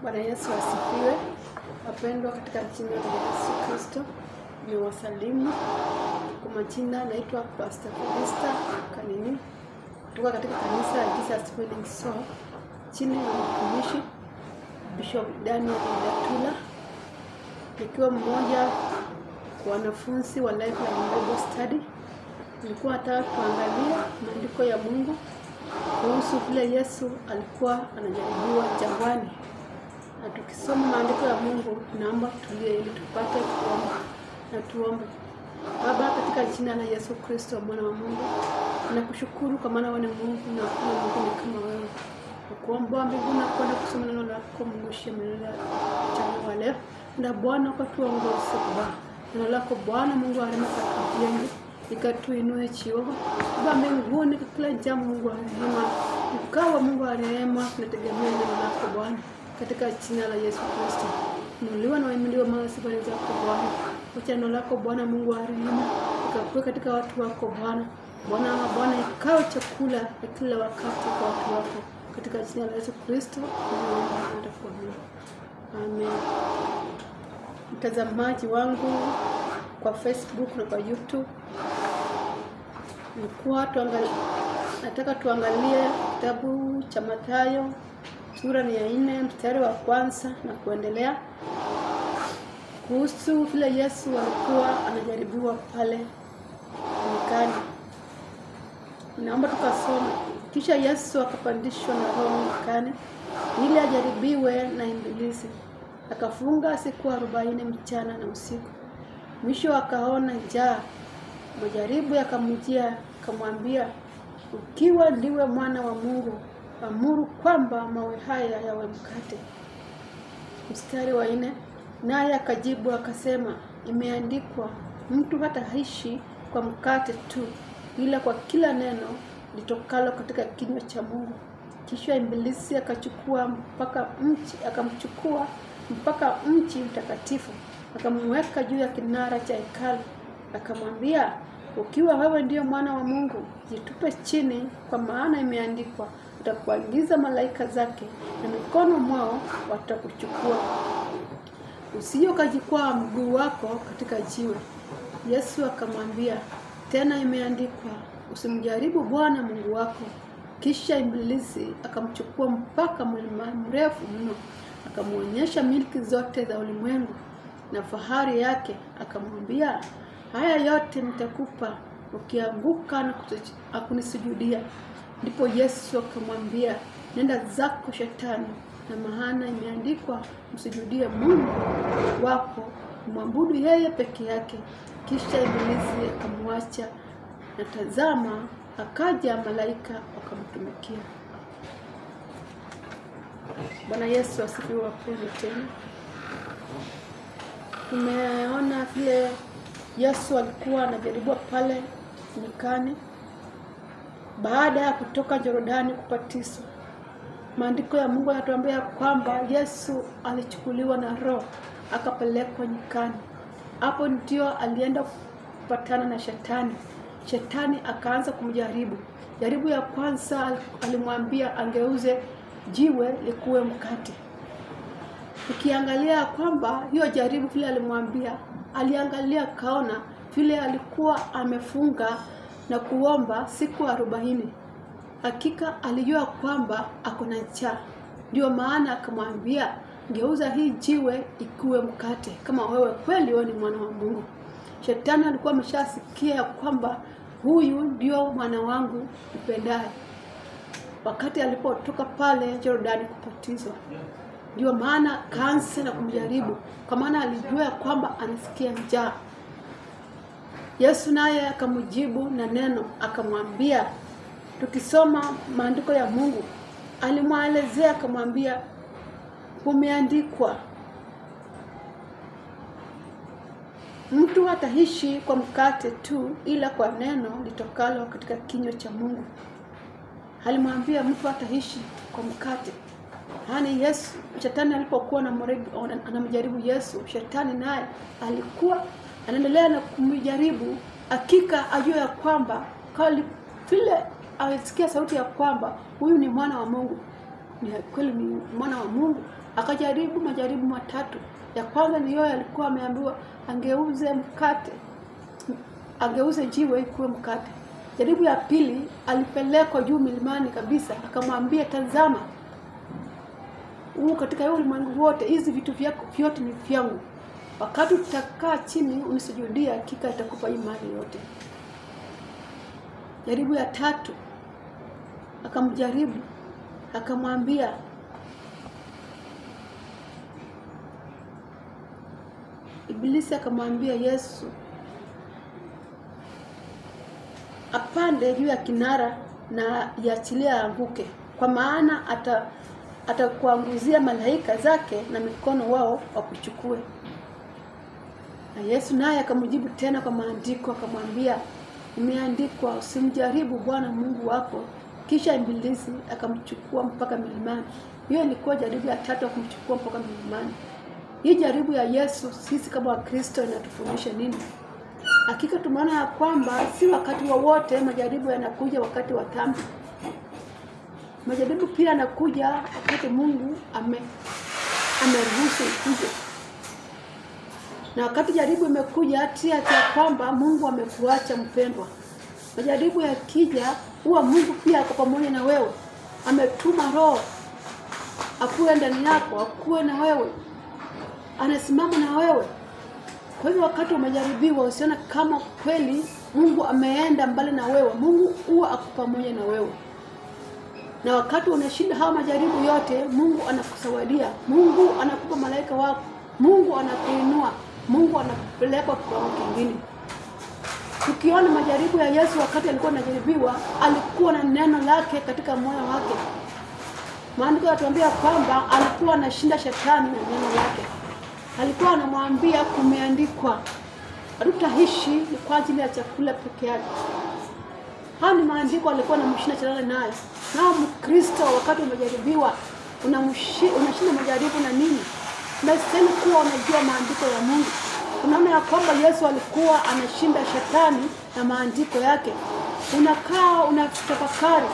Bwana Yesu asifiwe. Wapendwa katika jina la Yesu Kristo, ni wasalimu. Kwa majina naitwa Pastor Felista Kanini kutoka katika kanisa la Jesus Winning Soul chini ya mtumishi Bishop Daniel Ndatula, nikiwa mmoja wa wanafunzi wa Lifeline Bible Study. Nilikuwa nataka kuangalia maandiko ya Mungu kuhusu vile Yesu alikuwa anajaribiwa jangwani. Na tukisoma maandiko ya Mungu, naomba tulie ili tupate kuomba. Na tuombe. Baba, katika jina la Yesu Kristo mwana wa Mungu, nakushukuru kwa maana wewe ni Mungu na hakuna Mungu kama wewe. Nakuomba mbinguni na kwenda kusoma neno lako Mungu shemela cha leo. Na Bwana kwa tuongoze Baba. Neno lako Bwana Mungu alimakajenga ikatuinue chiroho. Baba mbinguni kila jambo Mungu rehema. Ukawa Mungu rehema, tunategemea neno lako Bwana. Katika jina la Yesu Kristo. Nuliwa na waimiliwa maana sifa zako Bwana. Wacha neno lako Bwana Mungu wa rehema ikakue katika watu wako Bwana. Bwana ikawa chakula ya kila wakati kwa watu wako. Katika jina la Yesu Kristo naomba kwa Mungu. Amen. Mtazamaji wangu kwa Facebook na kwa YouTube, nataka tuangalie kitabu cha Mathayo sura ni ya 4 mstari wa kwanza na kuendelea, kuhusu vile Yesu alikuwa anajaribiwa pale nyikani. Naomba tukasome. Kisha Yesu akapandishwa na Roho nyikani ili ajaribiwe na Ibilisi. Akafunga siku 40 mchana na usiku. Mwisho akaona njaa. Majaribu yakamjia, akamwambia, ukiwa ndiwe mwana wa Mungu, amuru kwamba mawe haya yawe mkate. Mstari wa 4, naye akajibu akasema, imeandikwa, mtu hataishi kwa mkate tu, ila kwa kila neno litokalo katika kinywa cha Mungu. Kisha Ibilisi akamchukua mpaka mji mtakatifu, akamweka juu ya kinara cha hekalu, akamwambia, ukiwa wewe ndio mwana wa Mungu, jitupe chini, kwa maana imeandikwa, atakuagiza malaika zake na mikono mwao watakuchukua, usije ukajikwaa mguu wako katika jiwe. Yesu akamwambia, tena imeandikwa, usimjaribu Bwana Mungu wako. Kisha Ibilisi akamchukua mpaka mlima mrefu mno, akamuonyesha milki zote za ulimwengu na fahari yake, akamwambia, haya yote nitakupa ukianguka na kunisujudia. Ndipo Yesu akamwambia, nenda zako Shetani, na maana imeandikwa, msujudie Mungu wako, muabudu yeye peke yake. Kisha Ibilisi akamwacha, na tazama, akaja malaika wakamtumikia. Bwana Yesu asifiwe. Wapendwa tena, tumeona vile Yesu alikuwa anajaribiwa pale nyikani baada ya kutoka Yordani kubatizwa. Maandiko ya Mungu yanatuambia kwamba Yesu alichukuliwa na Roho akapelekwa nyikani. Hapo ndio alienda kupatana na Shetani. Shetani akaanza kumjaribu. Jaribu ya kwanza alimwambia angeuze jiwe likuwe mkate. Ukiangalia kwamba hiyo jaribu vile alimwambia, aliangalia kaona vile alikuwa amefunga na kuomba siku 40. Hakika alijua kwamba akona njaa. Ndio maana akamwambia, geuza hii jiwe ikuwe mkate, kama wewe kweli wewe ni mwana wa Mungu. Shetani alikuwa ameshasikia kwamba huyu ndio mwana wangu mpendaye, wakati alipotoka pale Yordani kubatizwa. Ndio maana kaanza na kumjaribu, kwa maana alijua kwamba anasikia njaa. Yesu naye akamjibu na neno, akamwambia, tukisoma maandiko ya Mungu, alimwelezea akamwambia, umeandikwa, mtu hataishi kwa mkate tu, ila kwa neno litokalo katika kinywa cha Mungu. Alimwambia mtu hataishi kwa mkate. Yaani Yesu, Shetani alipokuwa anamjaribu Yesu, Shetani naye alikuwa anaendelea na kumjaribu. Hakika ajua ya kwamba vile alisikia sauti ya kwamba huyu ni mwana wa Mungu, ni kweli ni mwana wa Mungu, Akajaribu majaribu matatu. Ya kwanza ni yeye alikuwa ameambiwa angeuze jiwe kuwe mkate. Jaribu ya pili, alipelekwa juu milimani kabisa, akamwambia tazama, katika ulimwengu wote hizi vitu vyako vyote ni vyangu. Wakati utakaa chini unisujudia, hakika itakupa hii mali yote. Jaribu ya tatu, akamjaribu, akamwambia Ibilisi akamwambia Yesu apande juu ya kinara na iachilie anguke, kwa maana atakuanguzia malaika zake na mikono wao wakuchukue. Na Yesu naye akamjibu tena kwa maandiko, akamwambia imeandikwa, usimjaribu Bwana Mungu wako. Kisha Ibilisi akamchukua mpaka milimani. Hiyo ilikuwa jaribu ya tatu, kumchukua mpaka milimani. Hii jaribu ya Yesu sisi kama Wakristo inatufundisha nini? Hakika tumeona ya kwamba si wakati wowote majaribu yanakuja wakati wa dhambi. Majaribu pia yanakuja wakati Mungu ameruhusu ikuje. Na wakati jaribu imekuja hata kwamba Mungu amekuacha mpendwa. Majaribu yakija, huwa Mungu pia ako pamoja na wewe. Ametuma Roho akuwe ndani yako, akuwe na wewe. Anasimama na wewe. Kwa hivyo wakati umejaribiwa, usiona kama kweli Mungu ameenda mbali na wewe. Mungu huwa ako pamoja na wewe. Na wakati unashinda hawa majaribu yote, Mungu anakusawadia. Mungu anakupa malaika wako. Mungu anakuinua. Mungu anakupeleka kwa kiwango kingine. Tukiona majaribu ya Yesu wakati alikuwa anajaribiwa, alikuwa na neno lake katika moyo wake. Maandiko yanatuambia kwamba alikuwa anashinda shetani na neno lake. Alikuwa anamwambia kumeandikwa, hatutaishi kwa ajili ya chakula peke yake. Haya ni maandiko alikuwa anamshinda shetani naye. Na Mkristo wakati umejaribiwa, unashinda majaribu na nini? Unastahili kuwa unajua maandiko ya Mungu. Unaona ya kwamba Yesu alikuwa anashinda shetani na maandiko yake. Unakaa unatafakari,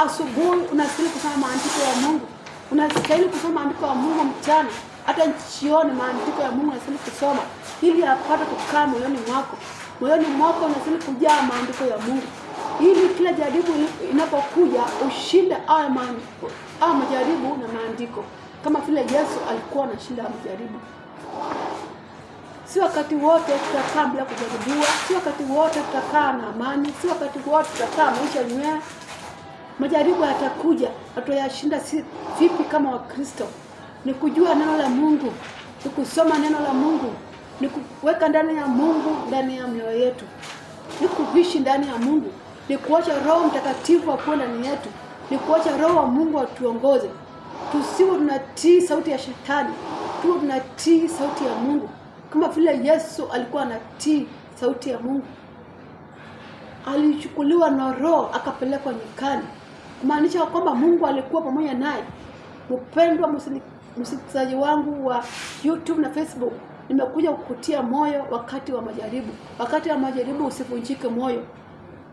asubuhi unastahili kusoma maandiko ya Mungu. Unastahili kusoma maandiko ya Mungu mchana, hata jioni maandiko ya Mungu unastahili kusoma ili apate kukaa moyoni mwako. Moyoni mwako unastahili kujaa maandiko ya Mungu. Ili kila jaribu inapokuja ushinde haya majaribu na maandiko. Kama vile Yesu alikuwa anashinda majaribu. Si wakati wote tutakaa bila kujaribiwa, si wakati wote tutakaa na amani, si wakati wote tutakaa maisha yenyewe. Majaribu yatakuja, tutayashinda vipi kama Wakristo? Ni kujua neno la Mungu, ni kusoma neno la Mungu, ni kuweka ndani ya Mungu ndani ya mioyo yetu, ni kuishi ndani ya Mungu, ni kuacha Roho Mtakatifu akuwe ndani yetu, ni kuacha Roho wa Mungu atuongoze. Tusiwe tunatii sauti ya shetani, tuwe tunatii sauti ya Mungu. Kama vile Yesu alikuwa anatii sauti ya Mungu. Alichukuliwa na Roho akapelekwa nyikani. Kumaanisha kwamba Mungu alikuwa pamoja naye. Mpendwa msikilizaji wangu wa YouTube na Facebook, nimekuja kukutia moyo wakati wa majaribu. Wakati wa majaribu usivunjike moyo.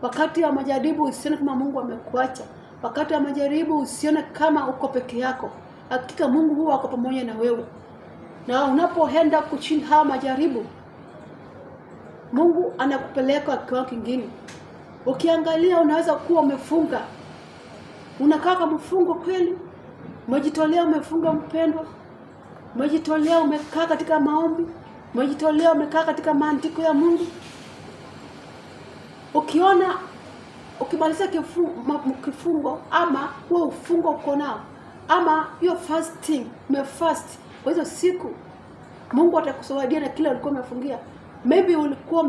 Wakati wa majaribu usione kama Mungu amekuacha. Wakati wa majaribu usione kama uko peke yako. Hakika Mungu huwa ako pamoja na wewe. Na unapoenda kushinda hawa majaribu, Mungu anakupeleka kwa kingine. Ukiangalia unaweza kuwa umefunga. Unakaa kama mfungo kweli? Umejitolea umefunga mpendwa? Umejitolea umekaa katika maombi? Umejitolea umekaa katika maandiko ya Mungu? Ukiona ukimaliza kifungo ama huo ufungo uko nao, ama hiyo fasting, umefast kwa hizo siku, Mungu atakusaidia na kile ulikuwa umefungia. Maybe ulikuwa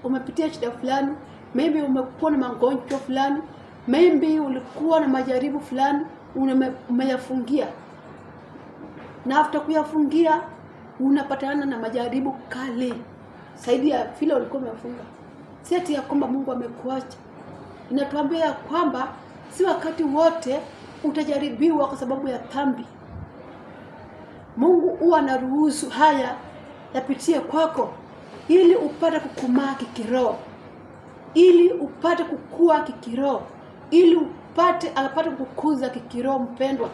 umepitia shida fulani, maybe umekuwa na magonjwa fulani, maybe ulikuwa na majaribu fulani umeyafungia. Na after kuyafungia unapatana na majaribu kali zaidi ya vile ulikuwa umefunga. Si ati ya kwamba Mungu amekuacha. Inatuambia kwamba si wakati wote utajaribiwa kwa sababu ya dhambi. Mungu huwa anaruhusu haya yapitie kwako ili upate kukomaa kiroho, ili upate kukua kiroho, ili apate kukuza kiroho mpendwa.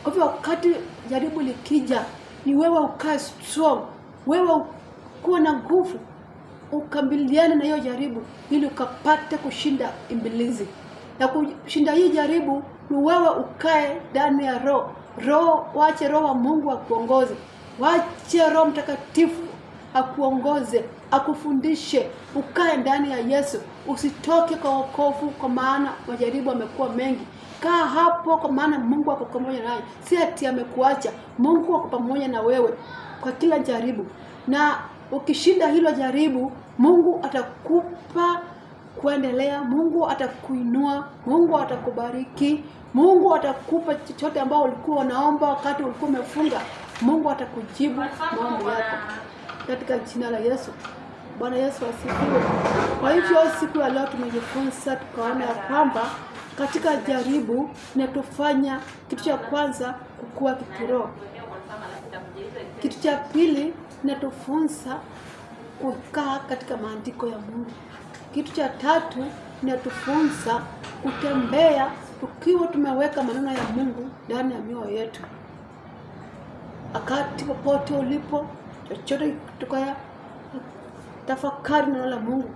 Kwa hivyo wakati jaribu likija, ni wewe ukae strong, wewe kuwa na nguvu, ukabiliane na hiyo jaribu ili ukapate kushinda ibilisi. Na kushinda hii jaribu ni wewe ukae ndani ya roho, wache roho wa Mungu akuongoze. Wache Roho Mtakatifu akuongoze, akufundishe, ukae ndani ya Yesu. Usitoke kwa wokovu, kwa maana majaribu yamekuwa mengi. Kaa hapo, kwa maana Mungu ako pamoja nawe. Si ati amekuacha, Mungu ako pamoja na wewe kwa kila jaribu. Na ukishinda hilo jaribu, Mungu atakupa kuendelea, Mungu atakuinua, Mungu atakubariki, Mungu atakupa chochote ambao ulikuwa unaomba wakati ulikuwa umefunga. Mungu atakujibu maombi yako katika jina la Yesu. Bwana Yesu asifiwe. Kwa hivyo siku ya leo tumejifunza, tukaona ya kwamba katika jaribu inatufanya kitu cha kwanza kukua kiroho. Kitu cha pili inatufunza kukaa katika maandiko ya Mungu. Kitu cha tatu inatufunza kutembea tukiwa tumeweka maneno ya Mungu ndani ya mioyo yetu. Akati popote ulipo, chochote tukaya tafakari neno la Mungu.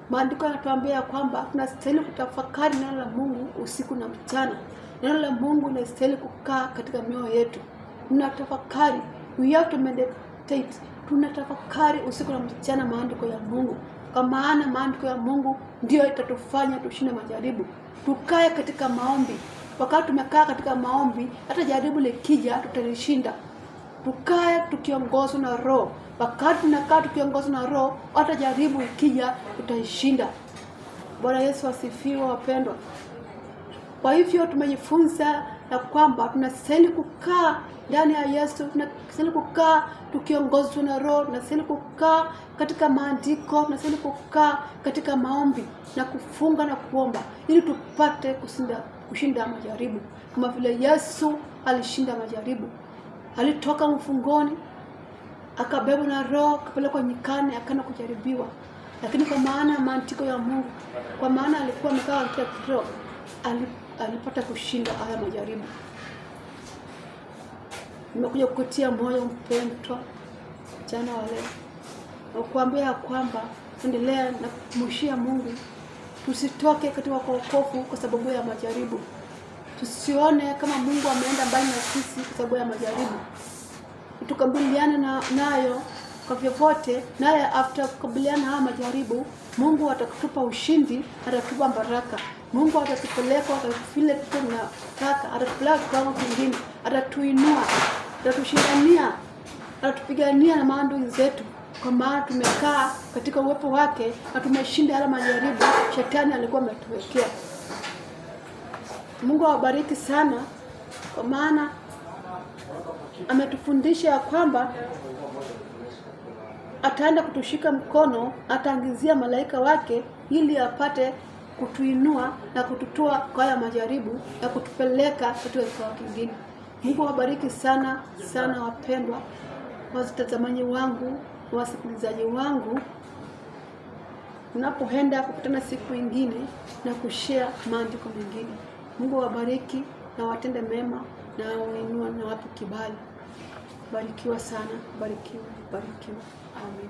Maandiko yanatuambia kwamba tunastahili kutafakari neno la Mungu usiku na mchana. Neno la Mungu linastahili kukaa katika mioyo yetu. Tunatafakari, we have to meditate. Tunatafakari usiku na mchana maandiko ya Mungu. Kwa maana maandiko ya Mungu ndio itatufanya tushinde majaribu. Tukae katika maombi. Wakati tumekaa katika maombi, hata jaribu likija tutalishinda. Tukae tukiongozwa na Roho. Wakati tunakaa tukiongozwa na Roho, hata jaribu ikija tutaishinda. Bwana Yesu asifiwe wapendwa. Kwa hivyo tumejifunza na kwamba tunastahili kukaa ndani ya Yesu, tunastahili kukaa tukiongozwa na Roho, tunastahili kukaa katika maandiko, tunastahili kukaa katika maombi na kufunga na kuomba ili tupate kushinda majaribu. Kama vile Yesu alishinda majaribu. Alitoka mfungoni, akabebwa na Roho, akapelekwa nyikani, akaenda kujaribiwa. Lakini kwa maana maandiko ya Mungu, kwa maana alikuwa amekaa katika Roho, alipata kushinda haya majaribu. Nimekuja kukutia moyo mpendwa jana wa leo, na kuambia kwamba endelea na kumshia Mungu. Tusitoke katika wokovu kwa sababu ya majaribu. Tusione kama Mungu ameenda mbali na sisi kwa sababu ya majaribu. Tukabiliane nayo kwa vyovyote, naye after kukabiliana na majaribu, Mungu atakutupa ushindi, atatupa baraka. Mungu atatupeleka vile tunataka, atatupeleka kwa kingine, atatuinua, atatushindania, atatupigania na maadui zetu. Kwa maana tumekaa katika uwepo wake na tumeshinda yale majaribu shetani alikuwa ametuwekea. Mungu awabariki sana, kwa maana ametufundisha ya kwamba ataenda kutushika mkono, ataangizia malaika wake ili apate kutuinua na kututoa kwa haya majaribu na kutupeleka katika kikao kingine. Mungu awabariki sana sana wapendwa, watazamaji wangu, wasikilizaji wangu. Tunapoenda kukutana siku nyingine na kushare maandiko mengine. Mungu awabariki na watende mema na wainue na wape kibali. Barikiwa sana, barikiwa, barikiwa. Amen.